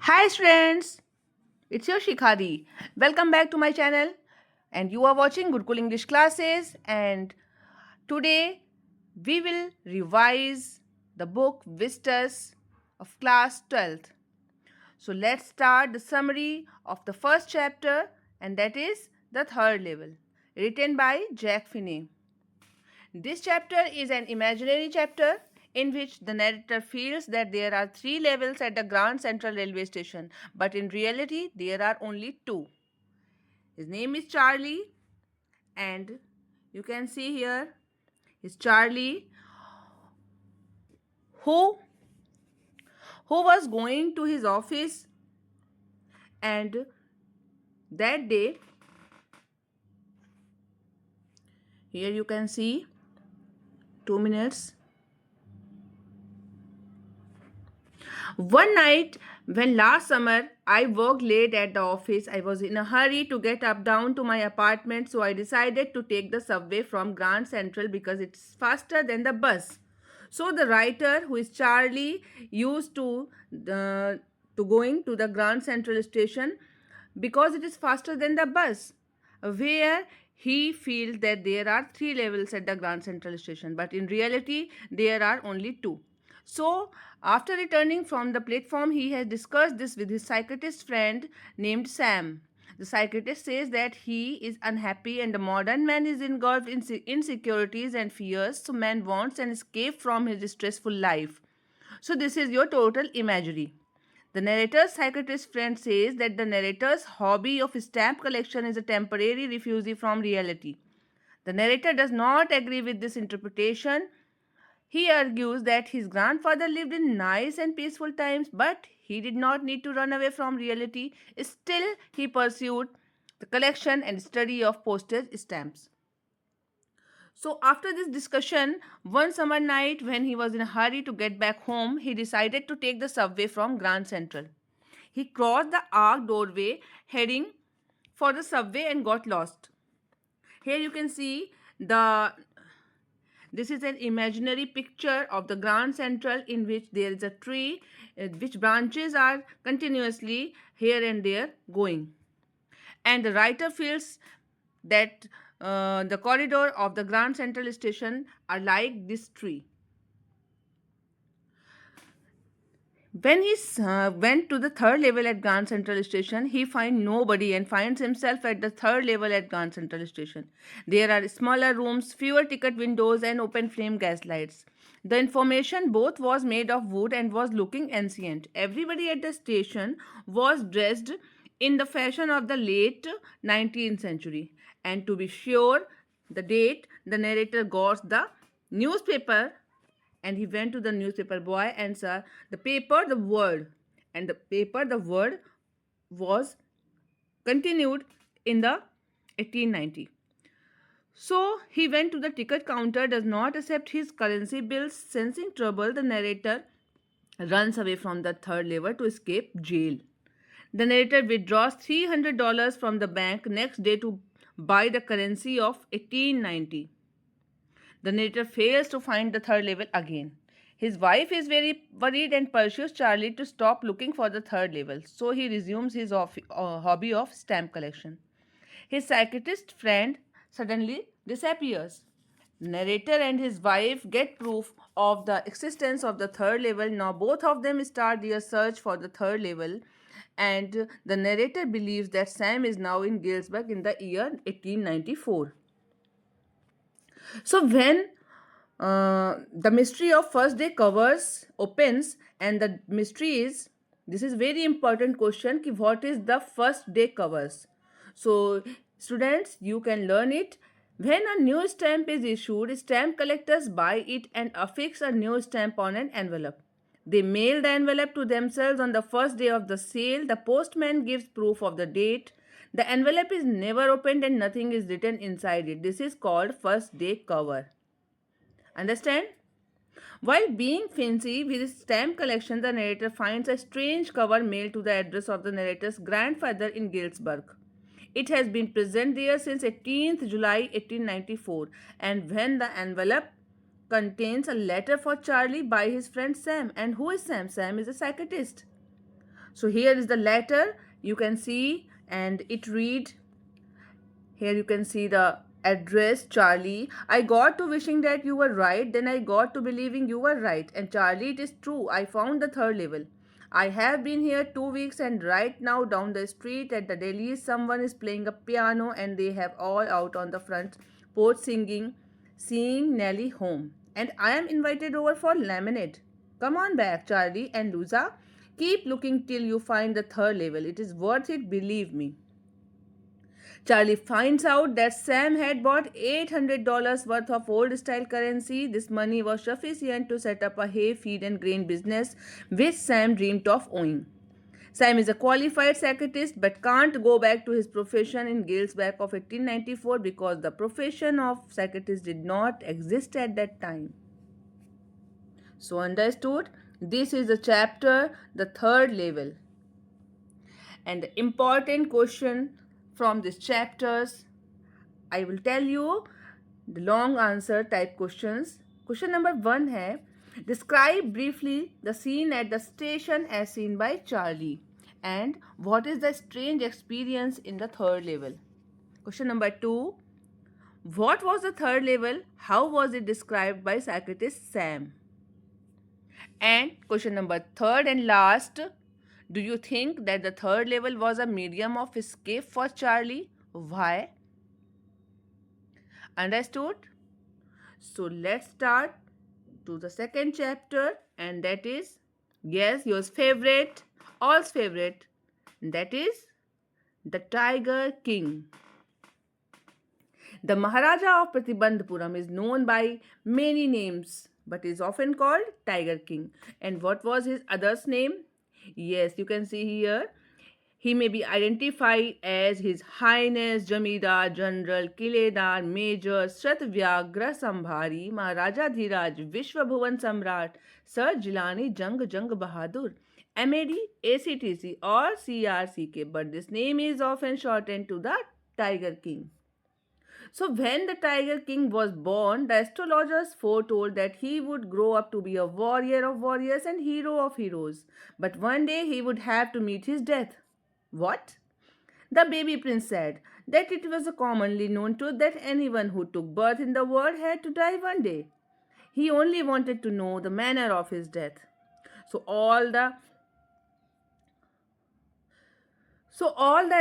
Hi students, it's your Shikhadi. Welcome back to my channel and you are watching Gurukul English classes and today we will revise the book Vistas of class 12th. So let's start the summary of the first chapter and that is the third level written by Jack Finney. This chapter is an imaginary chapter in which the narrator feels that there are three levels at the Grand Central Railway Station, but in reality, there are only two. His name is Charlie, and you can see here is Charlie who was going to his office, and that day here you can see 2 minutes. One night, when last summer I worked late at the office, I was in a hurry to get up down to my apartment, so I decided to take the subway from Grand Central because it's faster than the bus. So the writer, who is Charlie, used to going to the Grand Central station because it is faster than the bus, where he feels that there are three levels at the Grand Central station, but in reality there are only two. So, after returning from the platform, he has discussed this with his psychiatrist friend named Sam. The psychiatrist says that he is unhappy and the modern man is engulfed in insecurities and fears, so man wants an escape from his stressful life. So, this is your total imagery. The narrator's psychiatrist friend says that the narrator's hobby of stamp collection is a temporary refuge from reality. The narrator does not agree with this interpretation. He argues that his grandfather lived in nice and peaceful times, but he did not need to run away from reality. Still, he pursued the collection and study of postage stamps. So, after this discussion, one summer night when he was in a hurry to get back home, he decided to take the subway from Grand Central. He crossed the arched doorway heading for the subway and got lost. Here you can see the this is an imaginary picture of the Grand Central in which there is a tree which branches are continuously here and there going. And the writer feels that the corridor of the Grand Central Station are like this tree. When he went to the third level at Grand Central Station, he finds nobody and finds himself at the third level at Grand Central Station. There are smaller rooms, fewer ticket windows, and open flame gas lights. The information booth was made of wood and was looking ancient. Everybody at the station was dressed in the fashion of the late 19th century. And to be sure, the date, the narrator got the newspaper and he went to the newspaper boy and saw the paper the word, and the paper the word was continued in the 1890. So he went to the ticket counter, does not accept his currency bills. Sensing trouble, the narrator runs away from the third level to escape jail. The narrator withdraws $300 from the bank next day to buy the currency of 1890. The narrator fails to find the third level again. His wife is very worried and pursues Charlie to stop looking for the third level, so he resumes his hobby of stamp collection. His psychiatrist friend suddenly disappears. Narrator and his wife get proof of the existence of the third level. Now, both of them start their search for the third level, and the narrator believes that Sam is now in Galesburg in the year 1894. So when the mystery of first day covers opens, and the mystery is, this is very important question, ki what is the first day covers. So students, you can learn it. When a new stamp is issued, stamp collectors buy it and affix a new stamp on an envelope. They mail the envelope to themselves on the first day of the sale. The postman gives proof of the date. The envelope is never opened and nothing is written inside it. This is called first day cover. Understand? While being fancy with his stamp collection, the narrator finds a strange cover mailed to the address of the narrator's grandfather in Galesburg. It has been present there since 18th July 1894, and when the envelope contains a letter for Charlie by his friend Sam. And who is Sam? Sam is a psychiatrist. So here is the letter you can see, and it read, here you can see the address, Charlie. I got to wishing that you were right, then I got to believing you were right. And Charlie, it is true, I found the third level. I have been here 2 weeks, and right now down the street at the deli, someone is playing a piano and they have all out on the front porch singing, seeing Nellie home. And I am invited over for lemonade. Come on back, Charlie and Luza. Keep looking till you find the third level. It is worth it, believe me. Charlie finds out that Sam had bought $800 worth of old style currency. This money was sufficient to set up a hay, feed, and grain business which Sam dreamed of owning. Sam is a qualified psychiatrist but can't go back to his profession in Galesback of 1894 because the profession of psychiatrist did not exist at that time. So, understood? This is the chapter, the third level. And the important question from these chapters, I will tell you the long answer type questions. Question number 1 है, describe briefly the scene at the station as seen by Charlie, and what is the strange experience in the third level. Question number 2, what was the third level? How was it described by psychiatrist Sam? And question number 3 and last, do you think that the third level was a medium of escape for Charlie? Why? Understood? So let's start to the second chapter, and that is, yes, yours favorite, all's favorite, that is the Tiger King. The Maharaja of Pratibandhapuram is known by many names but is often called Tiger King. And what was his other's name? Yes, you can see here. He may be identified as His Highness Jamidar General Kiledar Major Shatavyagra Sambhari Maharaja Dhiraj Vishwabhuvan Samrat Sir Jilani Jung Bahadur MAD ACTC or CRCK, but this name is often shortened to the Tiger King. So when the Tiger King was born, the astrologers foretold that he would grow up to be a warrior of warriors and hero of heroes. But one day he would have to meet his death. What? The baby prince said that it was a commonly known truth that anyone who took birth in the world had to die one day. He only wanted to know the manner of his death. So all the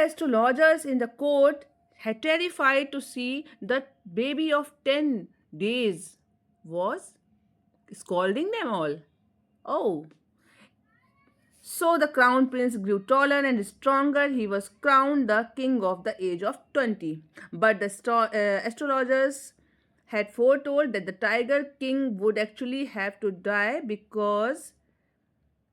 astrologers in the court had terrified to see the baby of 10 days was scolding them all. Oh. So the crown prince grew taller and stronger. He was crowned the king of the age of 20. But the astrologers had foretold that the Tiger King would actually have to die because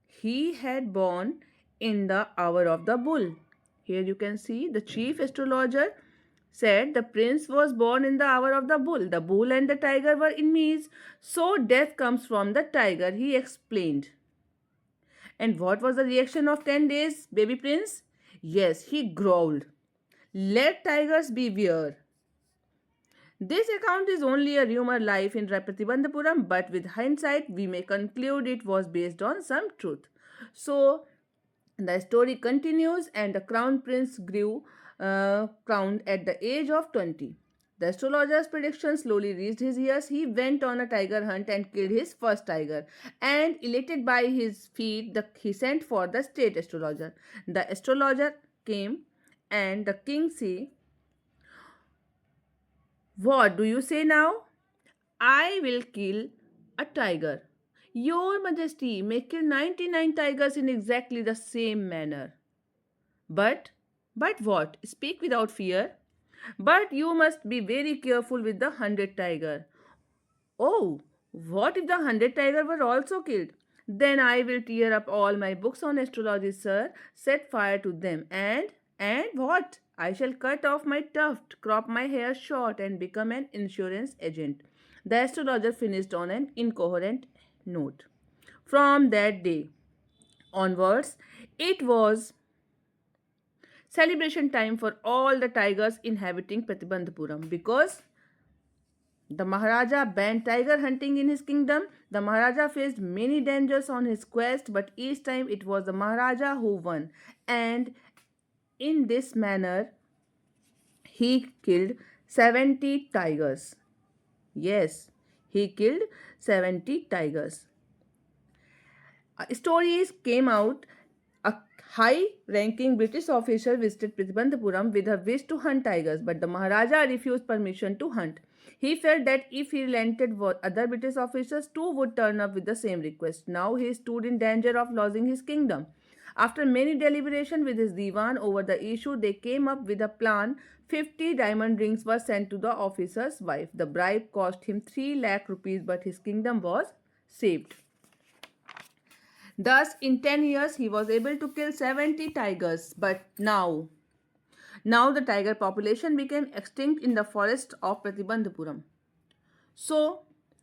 he had born in the hour of the bull. Here you can see the chief astrologer said the prince was born in the hour of the bull. The bull and the tiger were enemies, so death comes from the tiger, he explained. And what was the reaction of 10 days, baby prince? Yes, he growled. Let tigers beware. This account is only a rumor life in Pratibandhapuram, but with hindsight, we may conclude it was based on some truth. So, the story continues, and the crown prince grew crowned at the age of 20. The astrologer's prediction slowly reached his ears. He went on a tiger hunt and killed his first tiger. And elated by his feat, he sent for the state astrologer. The astrologer came, and the king said, "What do you say now?" "I will kill a tiger." "Your Majesty may kill 99 tigers in exactly the same manner." But what? Speak without fear. "But you must be very careful with the 100 tiger." "Oh, what if the 100 tiger were also killed?" "Then I will tear up all my books on astrology, sir, set fire to them, and what? I shall cut off my tuft, crop my hair short, and become an insurance agent." The astrologer finished on an incoherent note. From that day onwards, it was celebration time for all the tigers inhabiting Pratibandhapuram because the Maharaja banned tiger hunting in his kingdom. The Maharaja faced many dangers on his quest, but each time it was the Maharaja who won. And in this manner, he killed 70 tigers. Yes, he killed 70 tigers. Stories came out. A high ranking British officer visited Prithibantapuram with a wish to hunt tigers, but the Maharaja refused permission to hunt. He felt that if he relented, other British officers too would turn up with the same request. Now he stood in danger of losing his kingdom. After many deliberation with his divan over the issue, they came up with a plan. 50 diamond rings were sent to the officer's wife. The bribe cost him 3 lakh rupees, but his kingdom was saved. Thus, in 10 years, he was able to kill 70 tigers. But now the tiger population became extinct in the forest of Pratibandhapuram. So,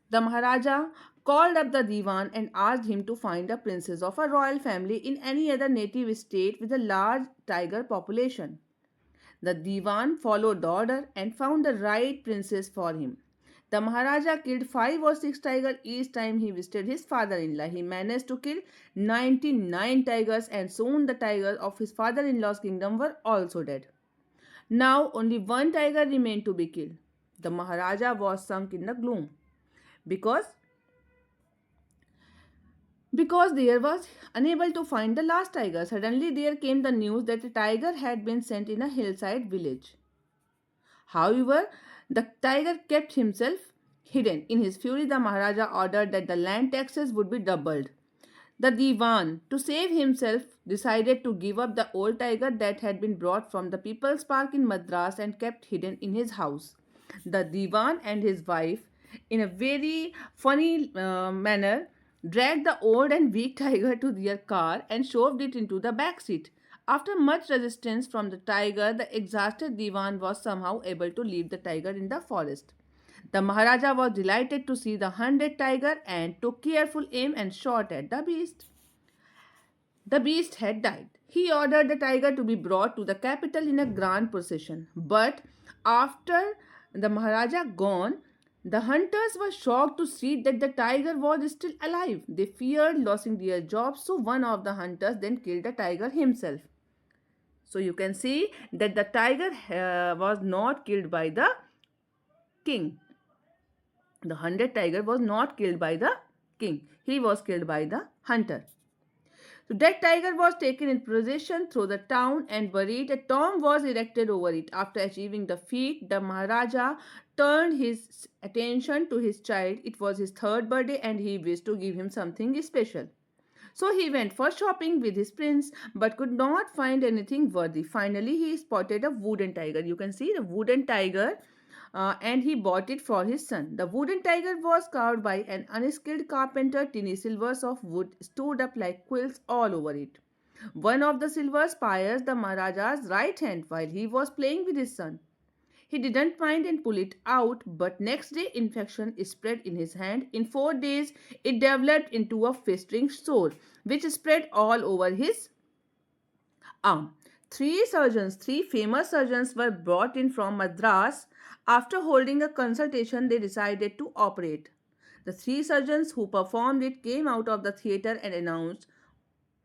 the Maharaja called up the Diwan and asked him to find a princess of a royal family in any other native state with a large tiger population. The Diwan followed the order and found the right princess for him. The Maharaja killed 5 or 6 tigers each time he visited his father-in-law. He managed to kill 99 tigers, and soon the tigers of his father-in-law's kingdom were also dead. Now only one tiger remained to be killed. The Maharaja was sunk in the gloom because because there was unable to find the last tiger. Suddenly there came the news that a tiger had been sent in a hillside village. However, the tiger kept himself hidden. In his fury, the Maharaja ordered that the land taxes would be doubled. The Diwan, to save himself, decided to give up the old tiger that had been brought from the People's Park in Madras and kept hidden in his house. The Diwan and his wife, in a very funny manner, dragged the old and weak tiger to their car and shoved it into the back seat. After much resistance from the tiger, the exhausted Diwan was somehow able to leave the tiger in the forest. The Maharaja was delighted to see the hunted tiger and took careful aim and shot at the beast. The beast had died. He ordered the tiger to be brought to the capital in a grand procession. But after the Maharaja gone, the hunters were shocked to see that the tiger was still alive. They feared losing their jobs, so one of the hunters then killed the tiger himself. So you can see that the tiger was not killed by the king. The hunted tiger was not killed by the king. He was killed by the hunter. So that tiger was taken in procession through the town and buried. A tomb was erected over it. After achieving the feat, the Maharaja turned his attention to his child. It was his third birthday and he wished to give him something special. So he went for shopping with his prince but could not find anything worthy. Finally, he spotted a wooden tiger. You can see the wooden tiger, and he bought it for his son. The wooden tiger was carved by an unskilled carpenter. Tiny silvers of wood stood up like quills all over it. One of the silvers pierced the Maharaja's right hand while he was playing with his son. He didn't mind and pull it out, but next day infection spread in his hand. In 4 days, it developed into a festering sore, which spread all over his arm. Three famous surgeons were brought in from Madras. After holding a consultation, they decided to operate. The 3 surgeons who performed it came out of the theatre and announced,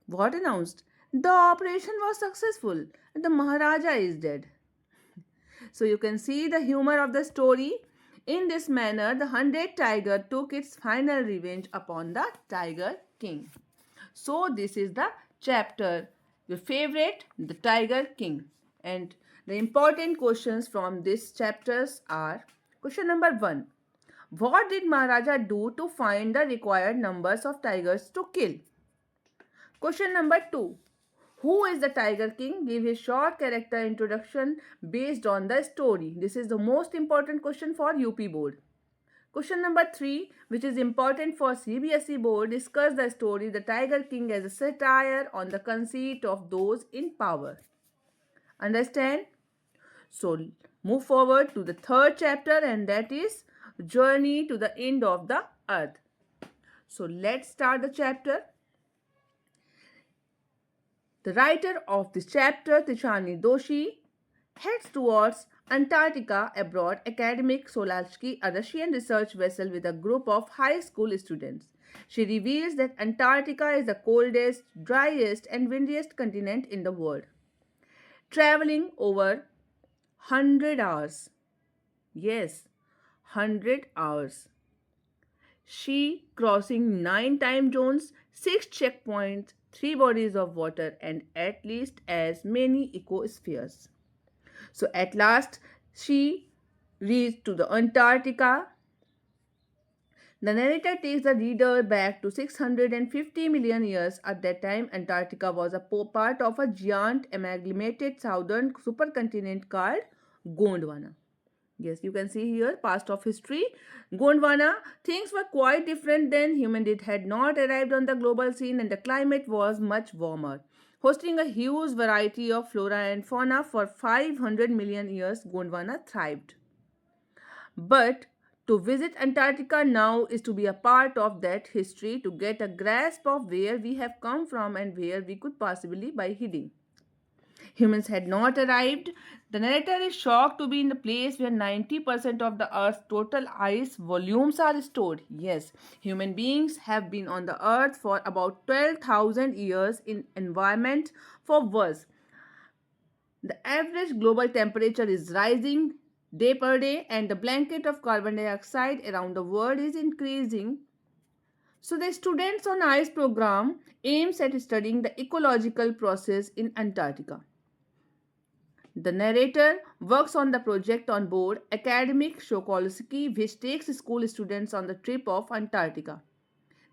what announced? The operation was successful and the Maharaja is dead. So you can see the humor of the story. In this manner, the hunted tiger took its final revenge upon the tiger king. So this is the chapter, your favorite, the Tiger King. And the important questions from this chapters are: question number 1. What did Maharaja do to find the required numbers of tigers to kill? Question number 2. Who is the Tiger King? Give his short character introduction based on the story. This is the most important question for UP board. Question number 3, which is important for CBSE board, discuss the story The Tiger King as a satire on the conceit of those in power. Understand? So move forward to the third chapter, and that is Journey to the End of the Earth. So let's start the chapter. The writer of this chapter, Tishani Doshi, heads towards Antarctica aboard academic Solalsky, a Russian research vessel with a group of high school students. She reveals that Antarctica is the coldest, driest, and windiest continent in the world, traveling over 100 hours. Yes, 100 hours. She crossing 9 time zones, 6 checkpoints, 3 bodies of water, and at least as many ecospheres. So at last, she reached to the Antarctica. The narrator takes the reader back to 650 million years. At that time, Antarctica was a part of a giant amalgamated southern supercontinent called Gondwana. Yes, you can see here past of history. Gondwana, things were quite different then. Human had not arrived on the global scene and the climate was much warmer. Hosting a huge variety of flora and fauna for 500 million years, Gondwana thrived. But to visit Antarctica now is to be a part of that history, to get a grasp of where we have come from and where we could possibly be heading. Humans had not arrived. The narrator is shocked to be in the place where 90% of the Earth's total ice volumes are stored. Yes, human beings have been on the Earth for about 12,000 years in environment for worse. The average global temperature is rising day per day, and the blanket of carbon dioxide around the world is increasing. So, the Students on Ice program aims at studying the ecological process in Antarctica. The narrator works on the project on board academic Sokolsky, which takes school students on the trip of Antarctica.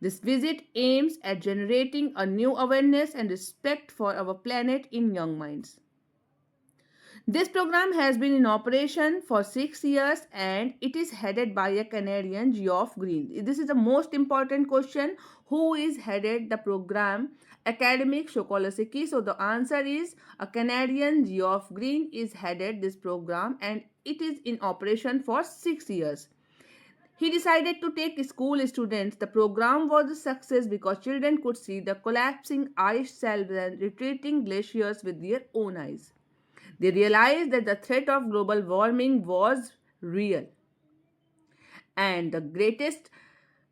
This visit aims at generating a new awareness and respect for our planet in young minds. This program has been in operation for 6 years and it is headed by a Canadian, Geoff Green. This is the most important question. Who is headed the program? Academic Sokolsky. So the answer is a Canadian, Geoff Green is headed this program and it is in operation for 6 years. He decided to take school students. The program was a success because children could see the collapsing ice shelves and retreating glaciers with their own eyes. They realized that the threat of global warming was real. And the greatest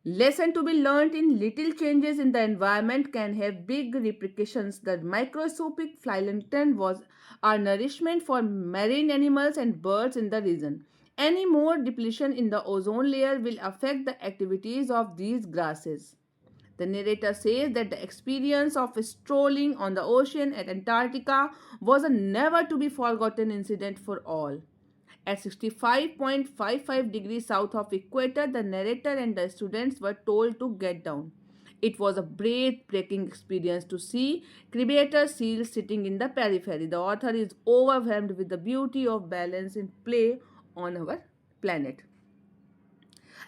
lesson to be learned in little changes in the environment can have big repercussions. The microscopic plankton was our nourishment for marine animals and birds in the region. Any more depletion in the ozone layer will affect the activities of these grasses. The narrator says that the experience of strolling on the ocean at Antarctica was a never to be forgotten incident for all. At 65.55 degrees south of equator, the narrator and the students were told to get down. It was a breathtaking experience to see crevator seals sitting in the periphery. The author is overwhelmed with the beauty of balance and play on our planet.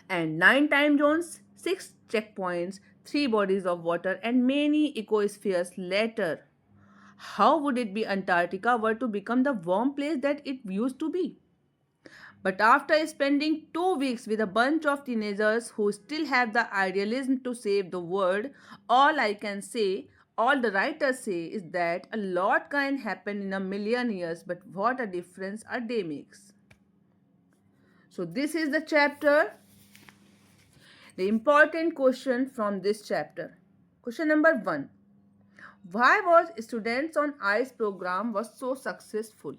And 9 time zones, 6 checkpoints, 3 bodies of water, and many ecospheres later. How would it be Antarctica were to become the warm place that it used to be? But after spending 2 weeks with a bunch of teenagers who still have the idealism to save the world, all I can say, all the writers say, is that a lot can happen in a million years, but what a difference a day makes. So, this is the chapter. The important question from this chapter. Question number 1. Why was Students on Ice program was so successful?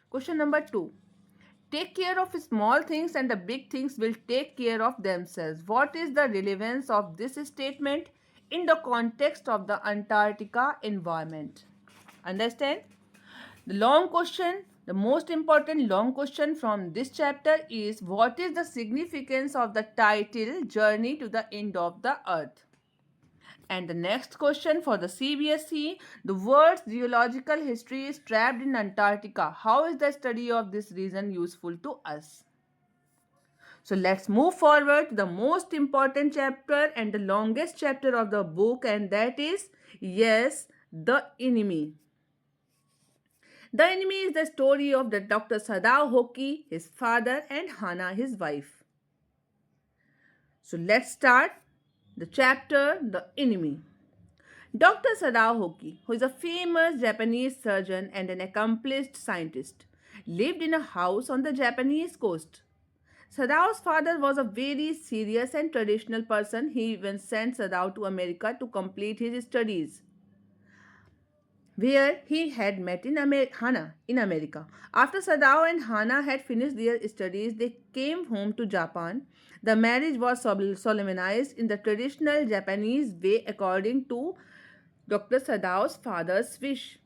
Question number 2. Take care of small things and the big things will take care of themselves. What is the relevance of this statement in the context of the Antarctica environment? Understand? The long question, the most important long question from this chapter is, what is the significance of the title Journey to the End of the Earth? And the next question for the CBSE, the world's geological history is trapped in Antarctica. How is the study of this region useful to us? So let's move forward to the most important chapter and the longest chapter of the book, and that is, yes, the enemy. The enemy is the story of the Dr. Sadao Hoki, his father, and Hana, his wife. So let's start the chapter, The Enemy. Dr. Sadao Hoki, who is a famous Japanese surgeon and an accomplished scientist, lived in a house on the Japanese coast. Sadao's father was a very serious and traditional person. He even sent Sadao to America to complete his studies, where he had met Hana in America. After Sadao and Hana had finished their studies, they came home to Japan. The marriage was solemnized in the traditional Japanese way according to Dr. Sadao's father's wish.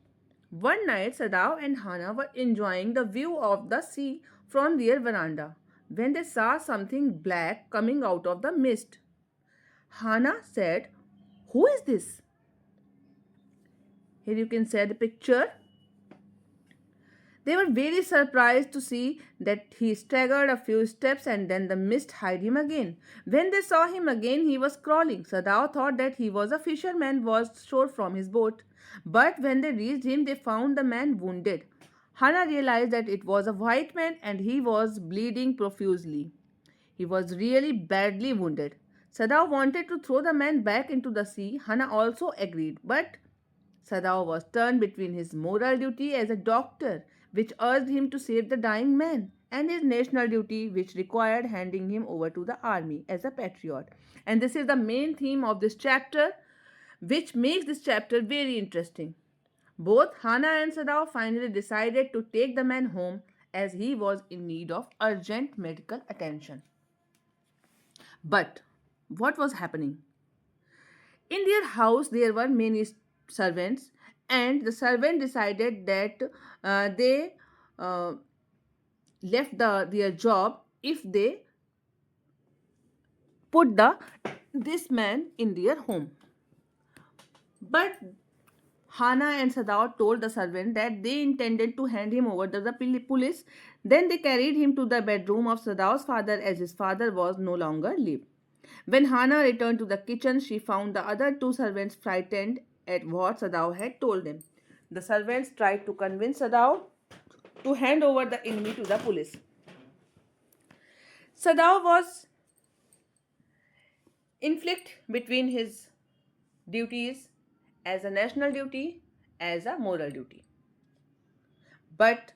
One night, Sadao and Hana were enjoying the view of the sea from their veranda when they saw something black coming out of the mist. Hana said, "Who is this?" Here you can see the picture. They were very surprised to see that he staggered a few steps and then the mist hid him again. When they saw him again, he was crawling. Sadao thought that he was a fisherman washed ashore from his boat. But when they reached him, they found the man wounded. Hana realized that it was a white man and he was bleeding profusely. He was really badly wounded. Sadao wanted to throw the man back into the sea. Hana also agreed, but Sadao was torn between his moral duty as a doctor, which urged him to save the dying man, and his national duty, which required handing him over to the army as a patriot. And this is the main theme of this chapter, which makes this chapter very interesting. Both Hana and Sadao finally decided to take the man home as he was in need of urgent medical attention. But what was happening? In their house, there were many servants, and the servant decided that they left their job if they put this man in their home. But Hana and Sadao told the servant that they intended to hand him over to the police. Then they carried him to the bedroom of Sadao's father as his father was no longer lived. When Hana returned to the kitchen, she found the other two servants frightened at what Sadao had told them. The servants tried to convince Sadao to hand over the enemy to the police. Sadao was inflict between his duties as a national duty, as a moral duty. But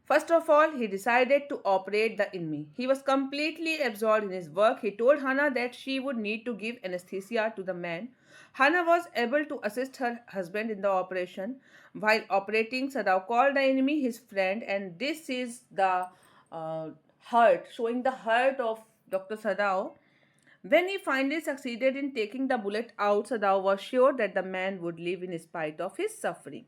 first of all, he decided to operate the enemy. He was completely absorbed in his work. He told Hana that she would need to give anesthesia to the man. Hana was able to assist her husband in the operation. While operating, Sadao called the enemy his friend, and this is the heart, showing the heart of Dr. Sadao. When he finally succeeded in taking the bullet out, Sadao was sure that the man would live in spite of his suffering.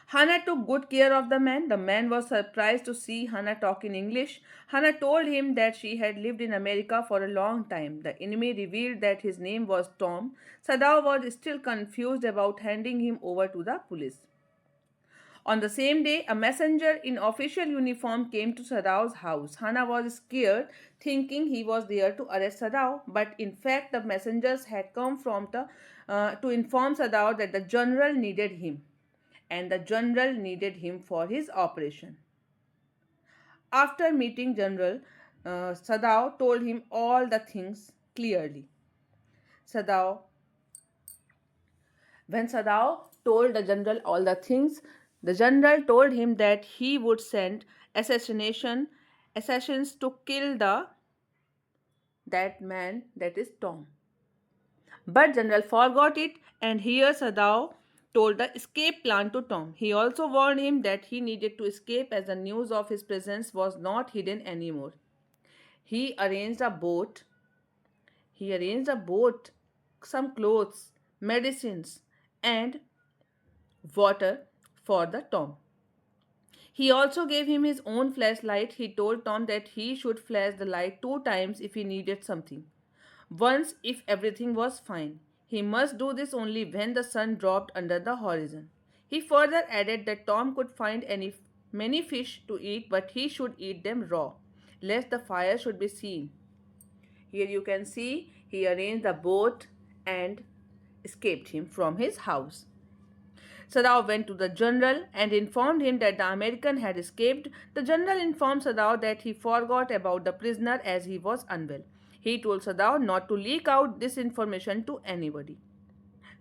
Hana took good care of the man. The man was surprised to see Hana talk in English. Hana told him that she had lived in America for a long time. The enemy revealed that his name was Tom. Sadao was still confused about handing him over to the police. On the same day, a messenger in official uniform came to Sadao's house. Hana was scared, thinking he was there to arrest Sadao, but in fact, the messengers had come to inform Sadao that the general needed him, and the general needed him for his operation. After meeting General, Sadao told him all the things clearly. When Sadao told the general all the things, the general told him that he would send assassins to kill that man, that is Tom. But general forgot it, and here Sadao told the escape plan to Tom. He also warned him that he needed to escape as the news of his presence was not hidden anymore. He arranged a boat, some clothes, medicines, and water for the Tom. He also gave him his own flashlight. He told Tom that he should flash the light 2 times if he needed something. Once if everything was fine. He must do this only when the sun dropped under the horizon. He further added that Tom could find many fish to eat, but he should eat them raw, lest the fire should be seen. Here you can see he arranged the boat and escaped him from his house. Sadao went to the general and informed him that the American had escaped. The general informed Sadao that he forgot about the prisoner as he was unwell. He told Sadao not to leak out this information to anybody.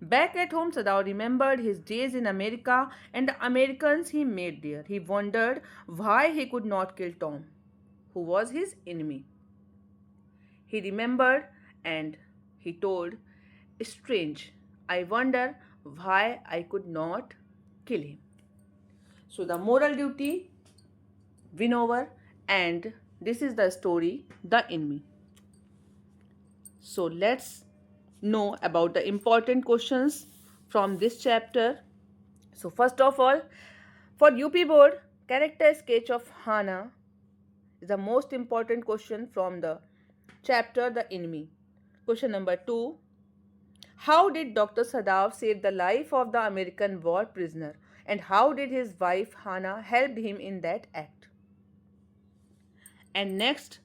Back at home, Sadao remembered his days in America and the Americans he made there. He wondered why he could not kill Tom, who was his enemy. He remembered and he told, "Strange, I wonder why I could not kill him." So, the moral duty win over, and this is the story, The Enemy. So, let's know about the important questions from this chapter. So, first of all, for UP board, character sketch of Hana is the most important question from the chapter The Enemy. Question number 2. How did Dr. Sadav save the life of the American war prisoner, and how did his wife Hana help him in that act? And next,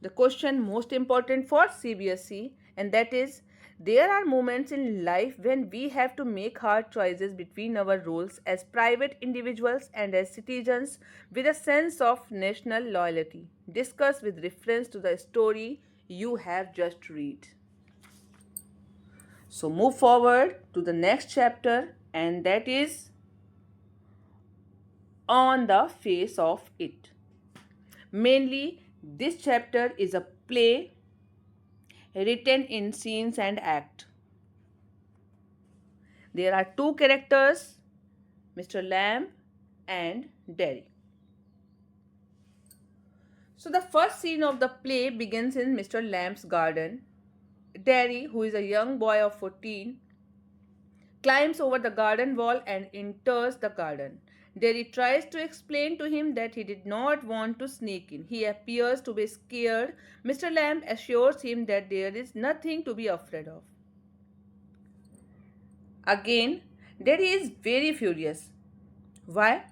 the question most important for CBSE, and that is, there are moments in life when we have to make hard choices between our roles as private individuals and as citizens with a sense of national loyalty. Discuss with reference to the story you have just read. So move forward to the next chapter, and that is On the Face of It. Mainly, this chapter is a play written in scenes and act. There are two characters, Mr. Lamb and Derry. So the first scene of the play begins in Mr. Lamb's garden. Derry, who is a young boy of 14, climbs over the garden wall and enters the garden. Derry tries to explain to him that he did not want to sneak in. He appears to be scared. Mr. Lamb assures him that there is nothing to be afraid of. Again, Derry is very furious. Why?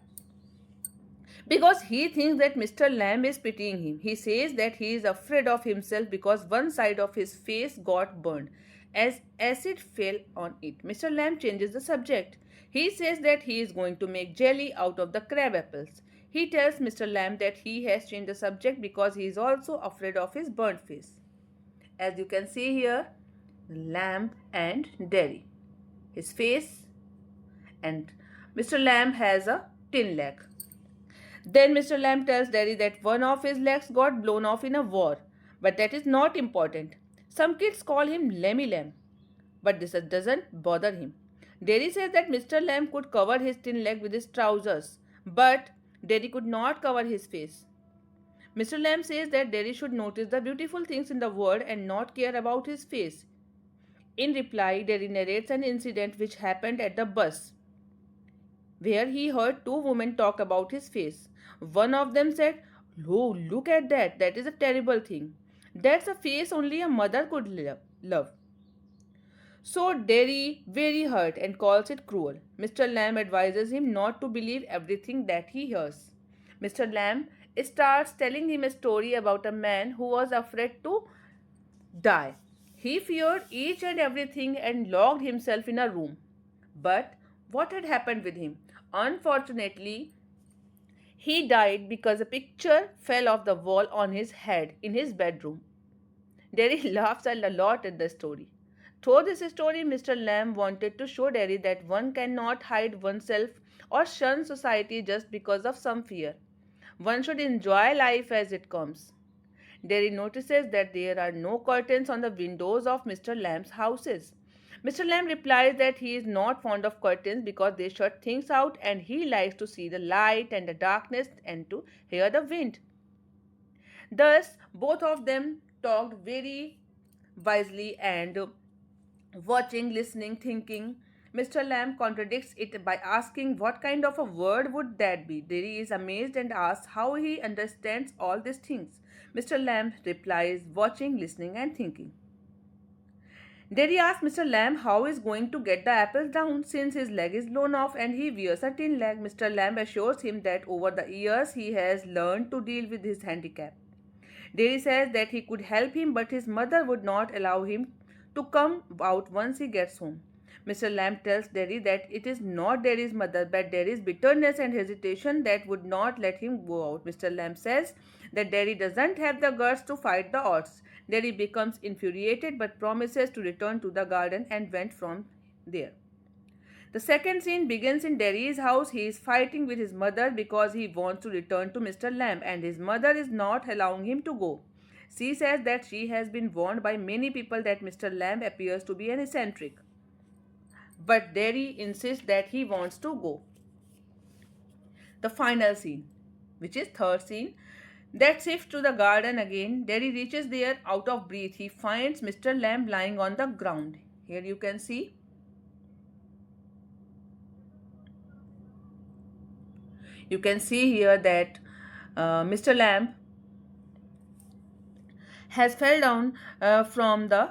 Because he thinks that Mr. Lamb is pitying him. He says that he is afraid of himself because one side of his face got burned as acid fell on it. Mr. Lamb changes the subject. He says that he is going to make jelly out of the crab apples. He tells Mr. Lamb that he has changed the subject because he is also afraid of his burnt face. As you can see here, Lamb and Derry. His face, and Mr. Lamb has a tin leg. Then Mr. Lamb tells Derry that one of his legs got blown off in a war, but that is not important. Some kids call him Lemmy Lamb, but this doesn't bother him. Derry says that Mr. Lamb could cover his tin leg with his trousers, but Derry could not cover his face. Mr. Lamb says that Derry should notice the beautiful things in the world and not care about his face. In reply, Derry narrates an incident which happened at the bus, where he heard two women talk about his face. One of them said, "Oh, look at that. That is a terrible thing. That's a face only a mother could love." So Derry very hurt and calls it cruel. Mr. Lamb advises him not to believe everything that he hears. Mr. Lamb starts telling him a story about a man who was afraid to die. He feared each and everything and locked himself in a room. But what had happened with him? Unfortunately, he died because a picture fell off the wall on his head in his bedroom. Derry laughs a lot at the story. Through this story, Mr. Lamb wanted to show Derry that one cannot hide oneself or shun society just because of some fear. One should enjoy life as it comes. Derry notices that there are no curtains on the windows of Mr. Lamb's houses. Mr. Lamb replies that he is not fond of curtains because they shut things out and he likes to see the light and the darkness and to hear the wind. Thus, both of them talked very wisely and watching, listening, thinking. Mr. Lamb contradicts it by asking what kind of a word would that be. Derry is amazed and asks how he understands all these things. Mr. Lamb replies, watching, listening, and thinking. Derry asks Mr. Lamb how he is going to get the apples down since his leg is blown off and he wears a tin leg. Mr. Lamb assures him that over the years he has learned to deal with his handicap. Derry says that he could help him, but his mother would not allow him to come out once he gets home. Mr. Lamb tells Derry that it is not Derry's mother, but Derry's bitterness and hesitation that would not let him go out. Mr. Lamb says that Derry doesn't have the guts to fight the odds. Derry becomes infuriated but promises to return to the garden and went from there. The second scene begins in Derry's house. He is fighting with his mother because he wants to return to Mr. Lamb and his mother is not allowing him to go. She says that she has been warned by many people that Mr. Lamb appears to be an eccentric. But Derry insists that he wants to go. The final scene, which is third scene, that shifts to the garden again. Derry reaches there out of breath. He finds Mr. Lamb lying on the ground. Here you can see. You can see here that Mr. Lamb has fell down from the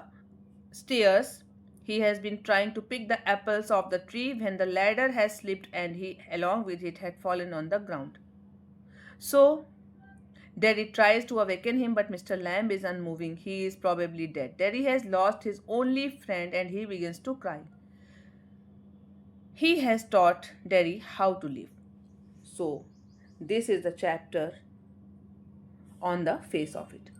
stairs. He has been trying to pick the apples off the tree when the ladder has slipped and he along with it had fallen on the ground. So Derry tries to awaken him, but Mr. Lamb is unmoving. He is probably dead. Derry has lost his only friend and he begins to cry. He has taught Derry how to live. So, this is the chapter on the face of it.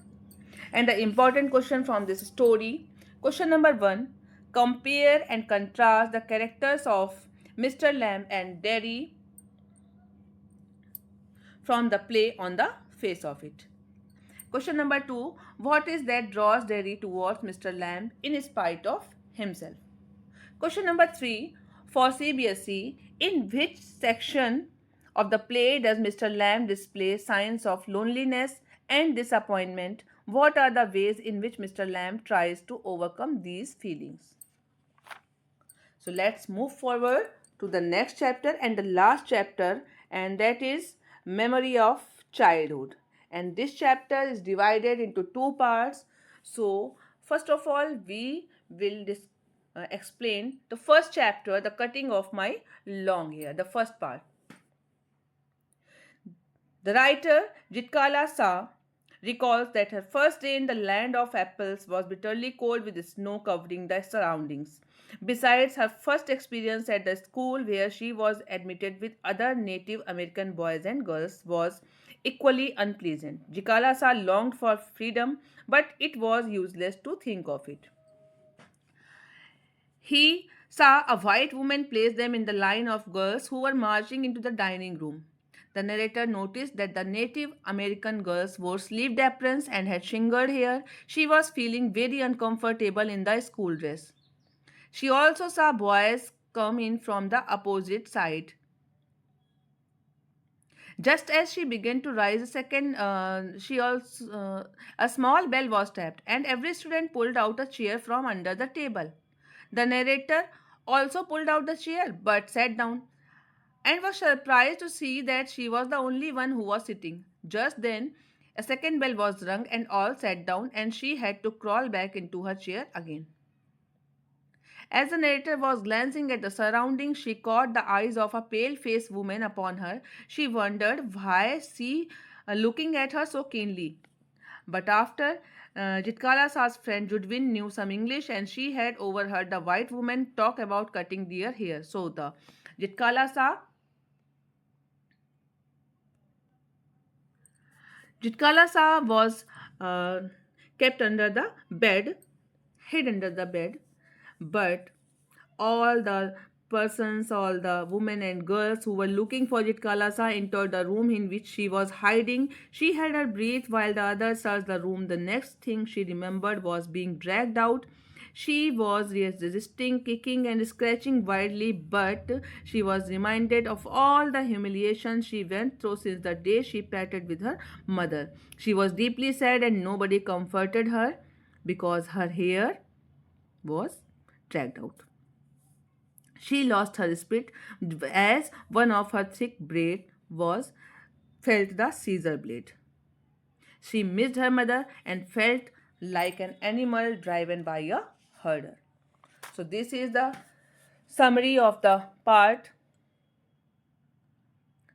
And the important question from this story, question number 1, compare and contrast the characters of Mr. Lamb and Derry from the play on the face of it. Question number 2, what is that draws Derry towards Mr. Lamb in spite of himself? Question number 3, for CBSE, in which section of the play does Mr. Lamb display signs of loneliness and disappointment? What are the ways in which Mr. Lamb tries to overcome these feelings? So let's move forward to the next chapter and the last chapter, and that is Memory of Childhood. And this chapter is divided into two parts. So first of all, we will explain the first chapter, the cutting of my long hair, the first part. The writer Jitkala Sa recalls that her first day in the land of apples was bitterly cold with snow covering the surroundings. Besides, her first experience at the school where she was admitted with other Native American boys and girls was equally unpleasant. Jikala Sa longed for freedom, but it was useless to think of it. He saw a white woman place them in the line of girls who were marching into the dining room. The narrator noticed that the Native American girls wore sleeved aprons and had shingled hair. She was feeling very uncomfortable in the school dress. She also saw boys come in from the opposite side. Just as she began to rise a second, a small bell was tapped, and every student pulled out a chair from under the table. The narrator also pulled out the chair, but sat down, and was surprised to see that she was the only one who was sitting. Just then, a second bell was rung, and all sat down, and she had to crawl back into her chair again. As the narrator was glancing at the surroundings, she caught the eyes of a pale-faced woman upon her. She wondered why she looking at her so keenly. But after Jitkala Sa's friend Judwin knew some English and she had overheard the white woman talk about cutting their hair. So the Jitkala Sa was kept under the bed, hid under the bed, but all the persons, all the women and girls who were looking for Jitkalasa entered the room in which she was hiding. She held her breath while the others searched the room. The next thing she remembered was being dragged out. She was resisting, kicking and scratching wildly, but she was reminded of all the humiliation she went through since the day she parted with her mother. She was deeply sad and nobody comforted her because her hair was dragged out. She lost her spirit as one of her thick braid was felt the scissor blade. She missed her mother and felt like an animal driven by a herder. So this is the summary of the part,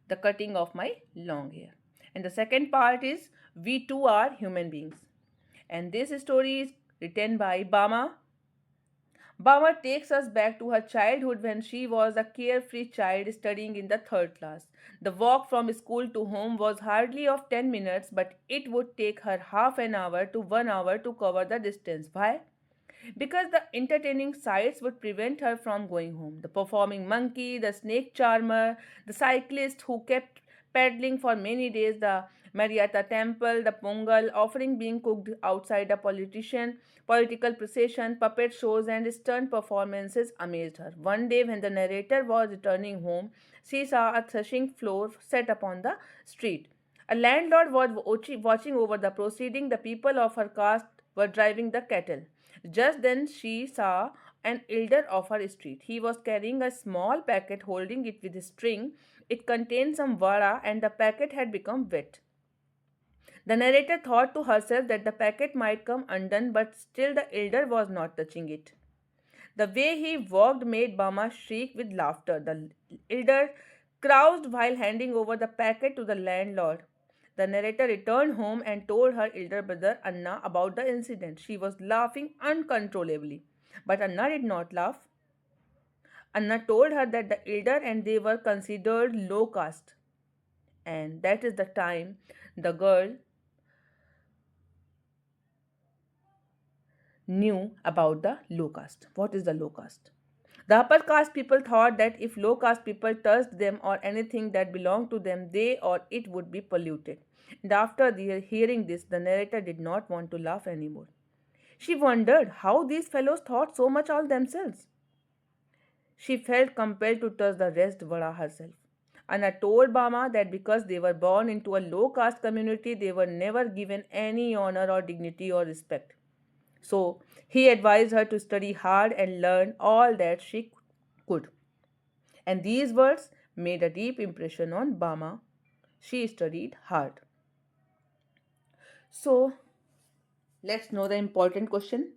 the cutting of my long hair. And the second part is we too are human beings. And this story is written by Bama. Bama takes us back to her childhood when she was a carefree child studying in the third class. The walk from school to home was hardly of 10 minutes, but it would take her half an hour to 1 hour to cover the distance. Why? because the entertaining sights would prevent her from going home. The performing monkey, the snake charmer, the cyclist who kept peddling for many days, the Marietta temple, the pongal, offering being cooked outside a political procession, puppet shows, and stunt performances amazed her. One day, when the narrator was returning home, she saw a threshing floor set upon the street. A landlord was watching over the proceeding. The people of her caste were driving the cattle. Just then she saw an elder of her street. He was carrying a small packet, holding it with a string. It contained some vada, and the packet had become wet. The narrator thought to herself that the packet might come undone, but still the elder was not touching it. The way he walked made Bama shriek with laughter. The elder crouched while handing over the packet to the landlord. The narrator returned home and told her elder brother Anna about the incident. She was laughing uncontrollably. But Anna did not laugh. Anna told her that the elder and they were considered low caste. And that is the time the girl knew about the low caste. What is the low caste? The upper caste people thought that if low caste people touched them or anything that belonged to them, they or it would be polluted. And after hearing this, the narrator did not want to laugh anymore. She wondered how these fellows thought so much of themselves. She felt compelled to touch the rest vada herself. Anna told Bama that because they were born into a low caste community, they were never given any honor or dignity or respect. So he advised her to study hard and learn all that she could. And these words made a deep impression on Bama. She studied hard. So let's know the important question.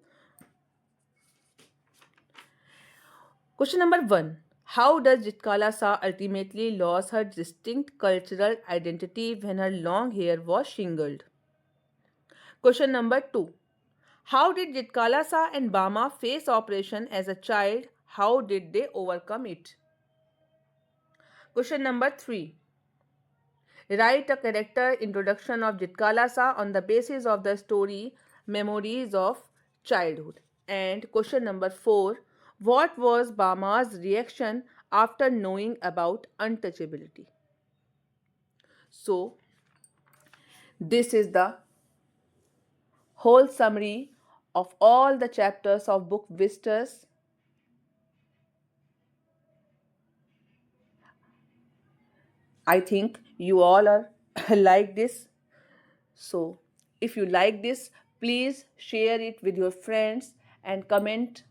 Question number 1. How does Jitkala Sa ultimately lose her distinct cultural identity when her long hair was shingled? Question number 2. How did Jitkala Sa and Bama face operation as a child? How did they overcome it? Question number 3. Write a character introduction of Jitkala Sa on the basis of the story Memories of Childhood. And question number 4. What was Bama's reaction after knowing about untouchability? So, this is the whole summary of all the chapters of book Vistas. I think you all are like this. So, if you like this, please share it with your friends and comment.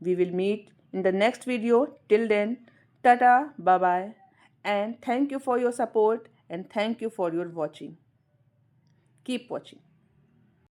We will meet in the next video. Till then, tata, bye bye, and thank you for your support and thank you for your watching. Keep watching.